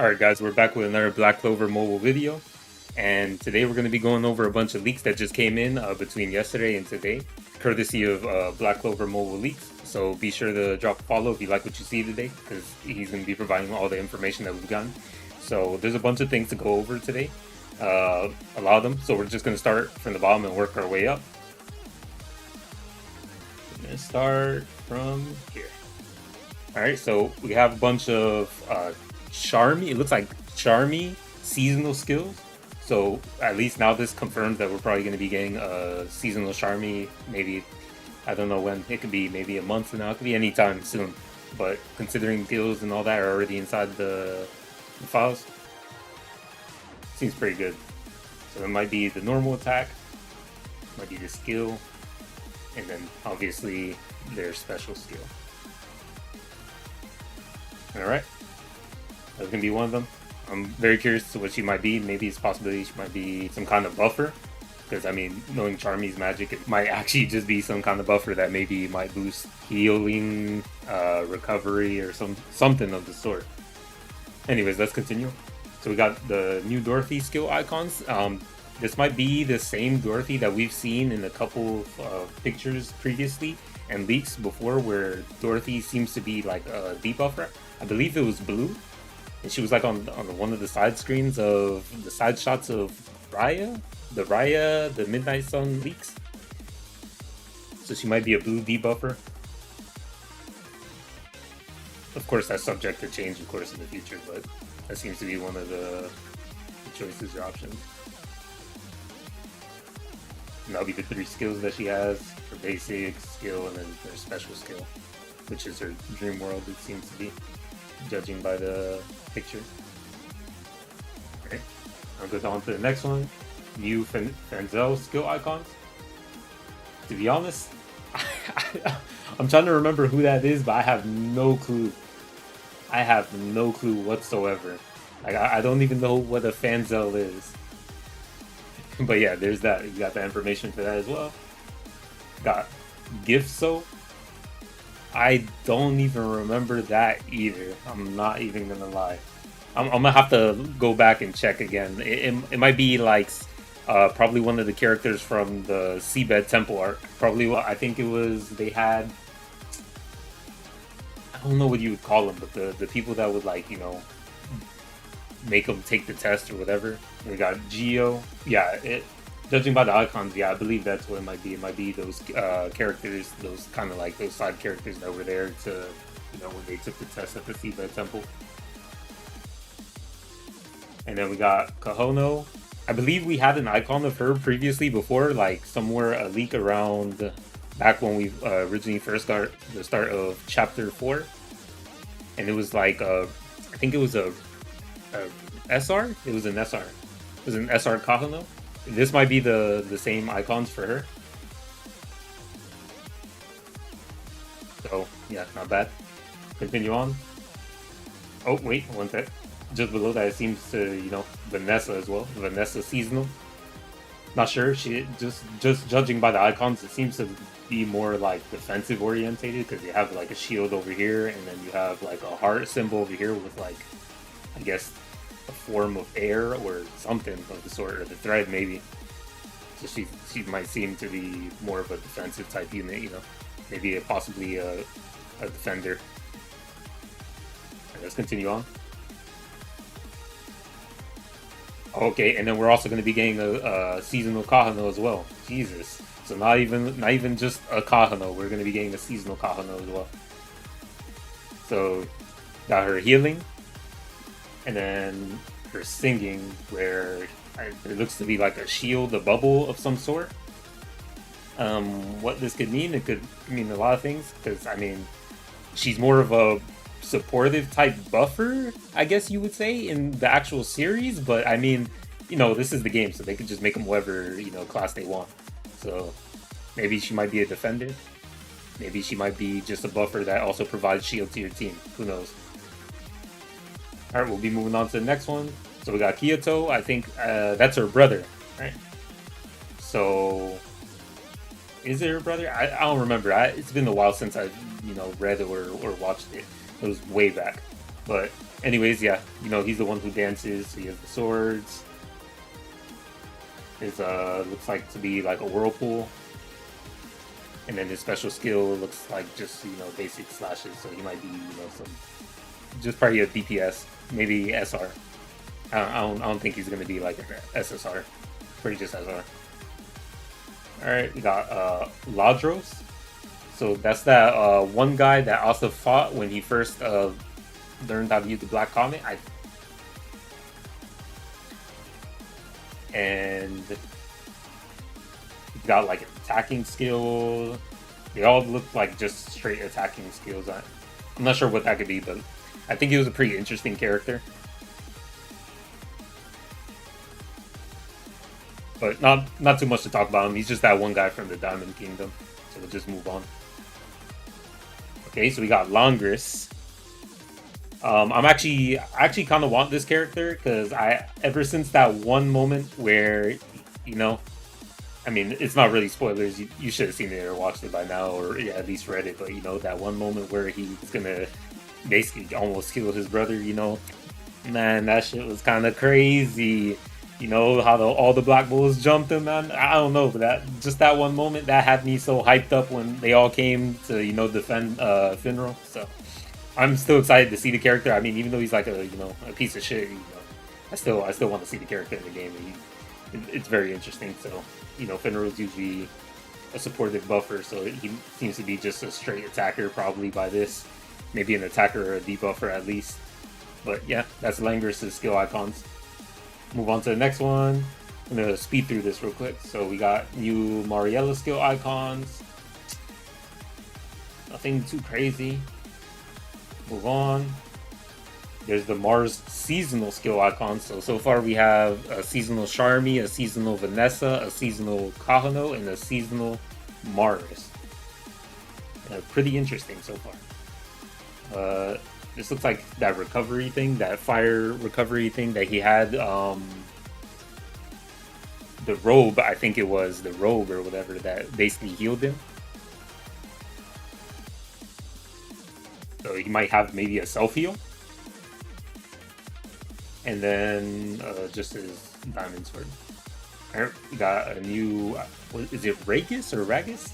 Alright guys, we're back with another Black Clover mobile video, and today we're going to be going over a bunch of leaks that just came in between yesterday and today, courtesy of Black Clover mobile leaks. So be sure to drop a follow if you like what you see today, because he's going to be providing all the information that we've gotten. So there's a bunch of things to go over today, a lot of them, so we're just going to start from the bottom and work our way up. We're going to start from here. Alright, so we have a bunch of Charmy, it looks like Charmy seasonal skills. So at least now this confirms that we're probably going to be getting a seasonal Charmy, maybe, I don't know when, it could be maybe a month from now, it could be anytime soon. But considering deals and all that are already inside the files, seems pretty good. So it might be the normal attack, might be the skill, and then obviously their special skill. Alright, that's gonna be one of them. I'm very curious to what she might be. Maybe it's possibility she might be some kind of buffer. Because, I mean, knowing Charmy's magic, it might actually just be some kind of buffer that maybe might boost healing, recovery, or something of the sort. Anyways, let's continue. So we got the new Dorothy skill icons. This might be the same Dorothy that we've seen in a couple of pictures previously and leaks before, where Dorothy seems to be like a debuffer. I believe it was blue, and she was like on one of the side screens of the side shots of Raya, the Midnight Sun leaks. So she might be a blue debuffer. Of course, that's subject to change, of course, in the future, but that seems to be one of the choices or options. And that'll be the 3 skills that she has: her basic skill and then her special skill, which is her dream world, it seems to be, judging by the picture. Okay, I'll go on to the next one. New Fanzel skill icons. To be honest, I'm trying to remember who that is, but I have no clue. I have no clue whatsoever. Like, I don't even know what a Fanzel is. But yeah, there's that. You got the information for that as well. Got Gifso. I don't even remember that either. I'm not even gonna lie. I'm gonna have to go back and check again. It might be like probably one of the characters from the Seabed Temple arc. Probably, I think it was, they had, I don't know what you would call them, but the people that would, like, you know, make them take the test or whatever. We got Geo. Yeah, judging by the icons, yeah, I believe that's what it might be. It might be those characters, those kind of like those side characters that were there to, you know, when they took the test at the Seabed Temple. And then we got Kahono. I believe we had an icon of her previously before, like somewhere a leak around back when we originally first got the start of Chapter 4. And it was like, I think it was a SR? It was an SR. It was an SR Kahono. This might be the same icons for her. So, yeah, not bad. Continue on. Oh, wait, one sec. Just below that, it seems to, you know, Vanessa as well. Vanessa seasonal. Not sure. She just judging by the icons, it seems to be more like defensive orientated, because you have like a shield over here, and then you have like a heart symbol over here with, like, I guess, a form of air or something of the sort, or the thread maybe. So she might seem to be more of a defensive type unit, you know, maybe possibly a defender. Right, let's continue on. Okay, and then we're also going to be getting a seasonal Kahono as well. Jesus. So not even just a Kahono, we're going to be getting a seasonal Kahono as well. So, got her healing, and then her singing, where it looks to be like a shield, a bubble of some sort. What this could mean, it could mean a lot of things, because, I mean, she's more of a supportive type buffer, I guess you would say, in the actual series, but I mean, you know, this is the game, so they could just make them whatever, you know, class they want. So maybe she might be a defender, maybe she might be just a buffer that also provides shield to your team, who knows. Alright, we'll be moving on to the next one. So we got Kiato. I think that's her brother, right? So is it her brother? I don't remember. It's been a while since I've, you know, read or watched it. It was way back. But anyways, yeah, you know, he's the one who dances. So he has the swords. His looks like to be like a whirlpool. And then his special skill looks like just, you know, basic slashes. So he might be, you know, some just probably a DPS, maybe SR. I don't think he's gonna be like an SSR. Pretty just SR. Alright, we got Ladros. So that's that one guy that also fought when he first learned how to use the Black Comet. And he got like an attacking skill. They all look like just straight attacking skills. I'm not sure what that could be, but I think he was a pretty interesting character. But not too much to talk about him. He's just that one guy from the Diamond Kingdom. So we'll just move on. Okay, so we got Langris. I actually kind of want this character because ever since that one moment where, you know, I mean, it's not really spoilers. You should have seen it or watched it by now, or yeah, at least read it. But you know, that one moment where he's gonna basically almost kill his brother. You know, man, that shit was kind of crazy. You know how all the Black Bulls jumped him, man. I don't know, but that one moment that had me so hyped up when they all came to, you know, defend Finral. So I'm still excited to see the character. I mean, even though he's like a piece of shit, you know, I still want to see the character in the game. It's very interesting. So you know, Finral is usually a supportive buffer, so he seems to be just a straight attacker probably by this, maybe an attacker or a debuffer at least. But yeah, that's Langris' skill icons. Move on to the next one. I'm gonna speed through this real quick. So we got new Mariella skill icons. Nothing too crazy. Move on. There's the Mars seasonal skill icons. So far we have a seasonal Charmy, a seasonal Vanessa, a seasonal Kahono, and a seasonal Mars. Pretty interesting so far. This looks like that recovery thing, that fire recovery thing that he had. The robe, I think it was the robe or whatever that basically healed him. So he might have maybe a self-heal. And then just his diamond sword. Alright, we got a new, is it Ragus or Ragus?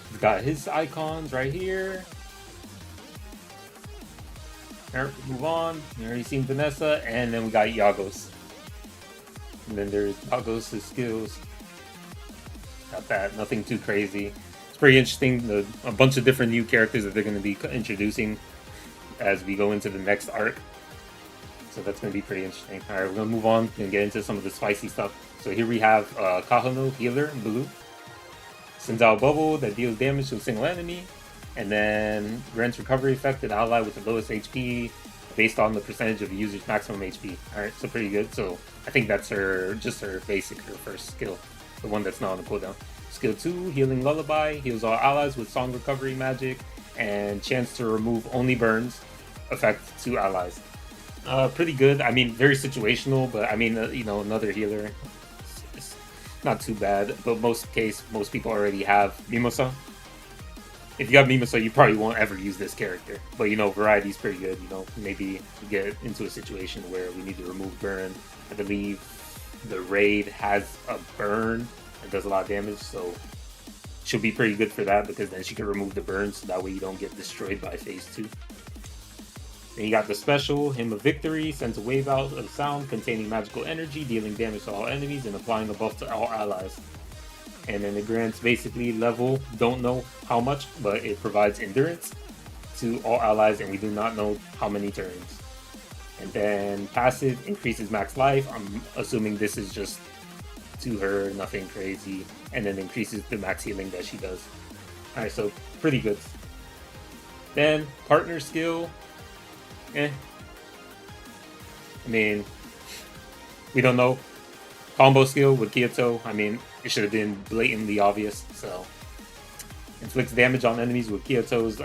He's got his icons right here. Alright, move on. You already seen Vanessa, and then we got Yagos. And then there's Yagos' skills. Got that, nothing too crazy. It's pretty interesting, a bunch of different new characters that they're going to be introducing as we go into the next arc. So that's going to be pretty interesting. Alright, we're going to move on and get into some of the spicy stuff. So here we have Kahono, healer in blue. Sends out a bubble that deals damage to a single enemy. And then grants recovery effect to the ally with the lowest HP based on the percentage of the user's maximum HP. Alright, so pretty good. So I think that's her basic, her first skill. The one that's not on the cooldown. Skill 2, Healing Lullaby. Heals all allies with song recovery magic. And chance to remove only burns effect to allies. Pretty good. I mean, very situational, but I mean, you know, another healer. It's not too bad. But most people already have Mimosa. If you have Mimosa, you probably won't ever use this character. But, you know, variety's pretty good. You know, maybe get into a situation where we need to remove burn. I believe the raid has a burn and does a lot of damage, so she'll be pretty good for that because then she can remove the burn, so that way you don't get destroyed by phase 2. Then you got the special, Hymn of Victory, sends a wave out of sound containing magical energy, dealing damage to all enemies and applying a buff to all allies. And then it grants basically level, don't know how much, but it provides endurance to all allies, and we do not know how many turns. And then passive increases max life. I'm assuming this is just to her, nothing crazy. And then increases the max healing that she does. Alright, so pretty good. Then partner skill. I mean, we don't know. Combo skill with Kiato. I mean, it should have been blatantly obvious. So inflicts damage on enemies with Kiato's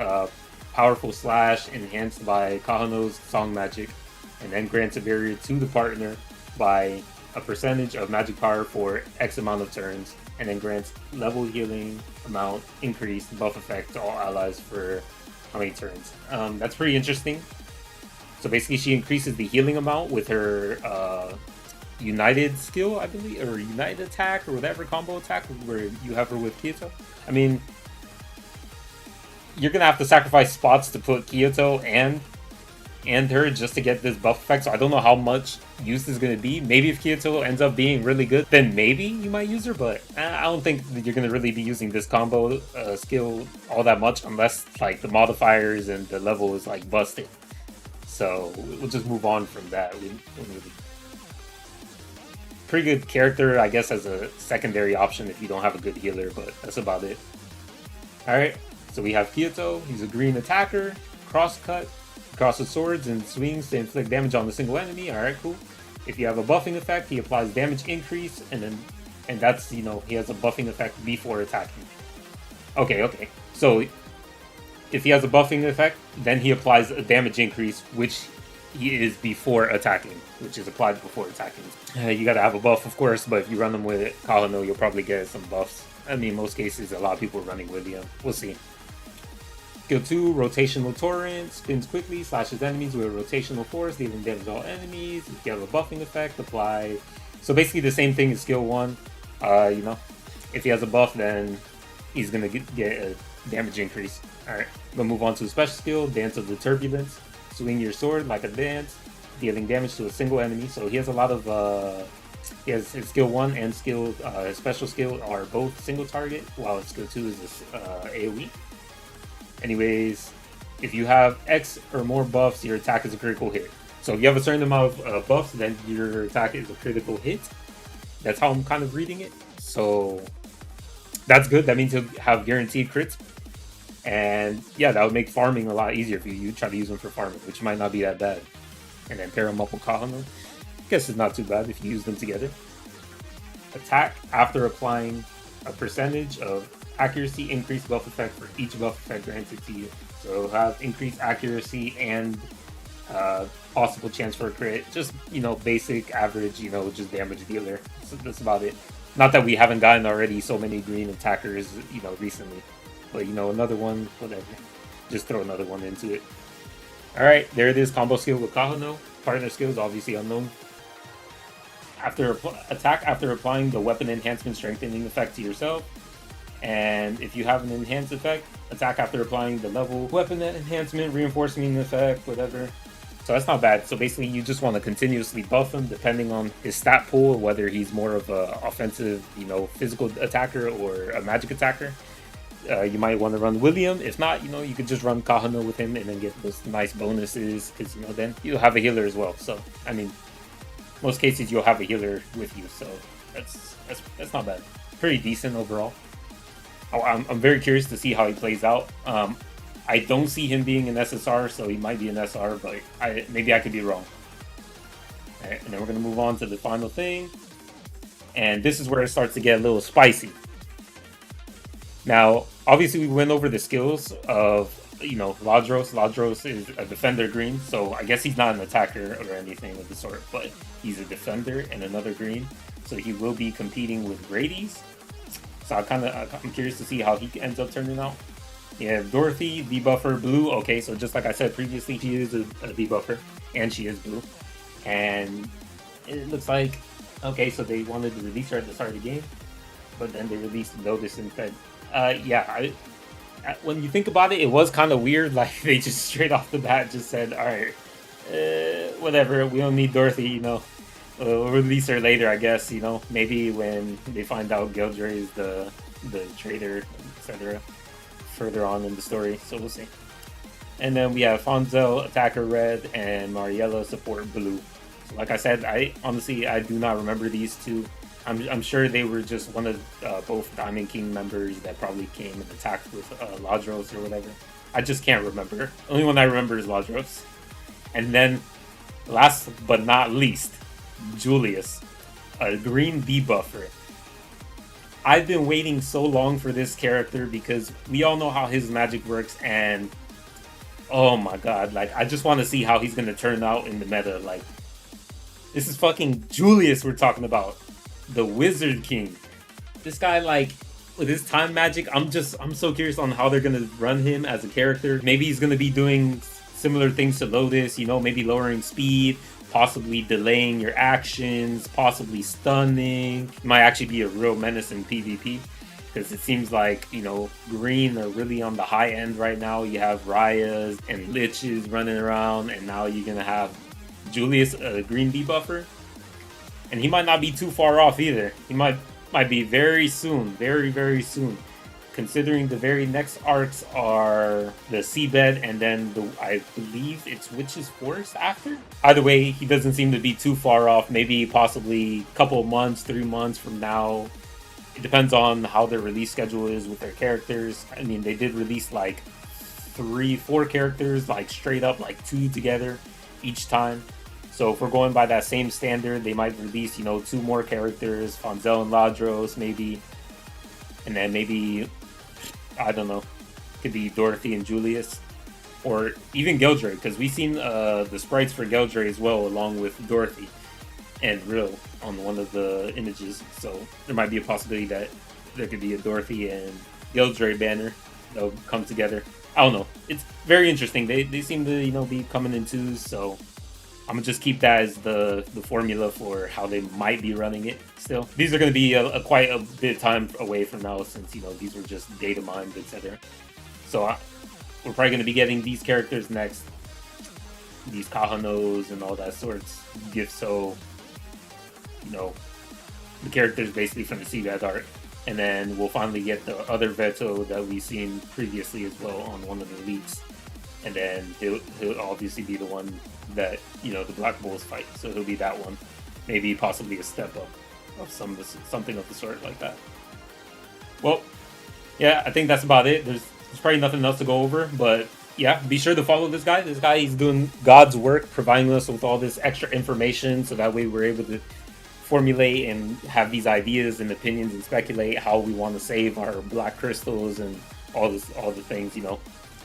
powerful slash enhanced by Kahono's song magic. And then grants a barrier to the partner by a percentage of magic power for X amount of turns, and then grants level healing amount increased buff effect to all allies for How many turns? That's pretty interesting. So basically, she increases the healing amount with her United skill, I believe, or United attack, or whatever combo attack where you have her with Kiato. I mean, you're gonna have to sacrifice spots to put Kiato and her just to get this buff effect. So I don't know how much use is going to be. Maybe if Kiato ends up being really good, then maybe you might use her, but I don't think that you're going to really be using this combo skill all that much unless like the modifiers and the level is like busted. So we'll just move on from that. Pretty good character, I guess, as a secondary option if you don't have a good healer, but that's about it. Alright, so we have Kiato. He's a green attacker, crosscut, crosses swords and swings to inflict damage on a single enemy. Alright, cool. If you have a buffing effect, he applies damage increase, and that's, you know, he has a buffing effect before attacking. Okay. So if he has a buffing effect, then he applies a damage increase, which he is before attacking, which is applied before attacking. You gotta have a buff, of course, but if you run them with Kahono, you'll probably get some buffs. I mean, in most cases, a lot of people are running William. We'll see. Skill 2, Rotational Torrent, spins quickly, slashes enemies with a rotational force, dealing damage to all enemies. If you have a buffing effect, apply. So basically the same thing as skill 1. You know, if he has a buff, then he's gonna get a damage increase. Alright, we'll move on to a special skill, Dance of the Turbulence. Swing your sword like a dance, dealing damage to a single enemy. So he has a lot of, he has his skill 1 and his special skill are both single target, while his skill 2 is this, AoE. Anyways, if you have X or more buffs, your attack is a critical hit. So if you have a certain amount of buffs, then your attack is a critical hit. That's how I'm kind of reading it. So that's good. That means you'll have guaranteed crits. And yeah, that would make farming a lot easier if you try to use them for farming, which might not be that bad. And then pair them up with Kahono. I guess it's not too bad if you use them together. Attack after applying a percentage of accuracy increased buff effect for each buff effect granted to you. So it'll have increased accuracy and possible chance for a crit. Just, you know, basic, average, you know, just damage dealer. So that's about it. Not that we haven't gotten already so many green attackers, you know, recently. But, you know, another one, whatever. Just throw another one into it. Alright, there it is. Combo skill with Kahono. Partner skills, obviously unknown. Attack after applying the weapon enhancement strengthening effect to yourself. And if you have an enhanced effect, attack after applying the level weapon enhancement, reinforcement effect, whatever. So that's not bad. So basically you just want to continuously buff him depending on his stat pool, whether he's more of a offensive, you know, physical attacker or a magic attacker. You might want to run William. If not, you know, you could just run Kahono with him and then get those nice bonuses, because, you know, then you'll have a healer as well. So, I mean, most cases you'll have a healer with you, so that's not bad. Pretty decent overall. I'm very curious to see how he plays out. I don't see him being an SSR, so he might be an SR, but maybe I could be wrong. Alright, and then we're going to move on to the final thing. And this is where it starts to get a little spicy. Now, obviously we went over the skills of, you know, Ladros. Ladros is a defender green, so I guess he's not an attacker or anything of the sort, but he's a defender and another green. So he will be competing with Grady's. So I'm curious to see how he ends up turning out. Yeah, Dorothy, debuffer, blue. Okay, so just like I said previously, she is a debuffer, and she is blue. And it looks like, okay, so they wanted to release her at the start of the game, but then they released Notice instead. Yeah, when you think about it, it was kind of weird. Like, they just straight off the bat just said, alright, whatever, we don't need Dorothy, you know. We'll release her later, I guess, you know. Maybe when they find out Gildre is the traitor, etc. further on in the story, so we'll see. And then we have Fonzel, attacker red, and Mariella, support blue. So like I said, I do not remember these two. I'm sure they were just one of both Diamond King members that probably came and attacked with Ladros or whatever. I just can't remember. The only one I remember is Ladros. And then, last but not least, Julius, a green debuffer. I've been waiting so long for this character because we all know how his magic works, and oh my god, like, I just want to see how he's going to turn out in the meta. Like, this is fucking Julius we're talking about. The Wizard King. This guy, like, with his time magic, I'm so curious on how they're gonna run him as a character. Maybe he's gonna be doing similar things to Lotus, you know, maybe lowering speed, possibly delaying your actions, possibly stunning. Might actually be a real menace in PvP. Because it seems like, you know, green are really on the high end right now. You have Rayas and Liches running around, and now you're going to have Julius, a green debuffer. And he might not be too far off either. He might be very soon, very soon. Considering the very next arcs are the Seabed and then I believe it's Witch's Forest after. Either way, he doesn't seem to be too far off. Maybe possibly a couple of months, 3 months from now. It depends on how their release schedule is with their characters. I mean, they did release like 3-4 characters, like straight up, like 2 together each time. So if we're going by that same standard, they might release, you know, 2 more characters, Fonzel and Ladros maybe. And then maybe, I don't know, could be Dorothy and Julius. Or even Geldre, because we've seen the sprites for Geldre as well, along with Dorothy and Real on one of the images. So there might be a possibility that there could be a Dorothy and Geldre banner that'll come together. I don't know. It's very interesting. They seem to, you know, be coming in twos, so I'm gonna just keep that as the formula for how they might be running it still. These are gonna be quite a bit of time away from now, since, you know, these were just data mined, etc. So we're probably gonna be getting these characters next. These Kahonos and all that sorts. So, you know, the characters basically from the Seabed arc. And then we'll finally get the other Veto that we've seen previously as well on one of the leaks. And then he'll obviously be the one that, you know, the Black Bulls fight. So he'll be that one. Maybe possibly a step up of something of the sort like that. Well, yeah, I think that's about it. There's probably nothing else to go over, but yeah, be sure to follow this guy. This guy, he's doing God's work, providing us with all this extra information, so that way we're able to formulate and have these ideas and opinions and speculate how we want to save our black crystals and all the things, you know,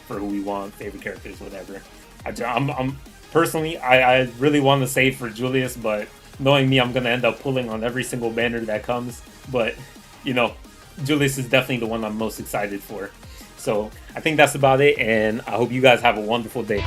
for who we want, favorite characters, whatever. I'm personally, I really want to save for Julius, but knowing me, I'm gonna end up pulling on every single banner that comes. But, you know, Julius is definitely the one I'm most excited for. So I think that's about it, and I hope you guys have a wonderful day.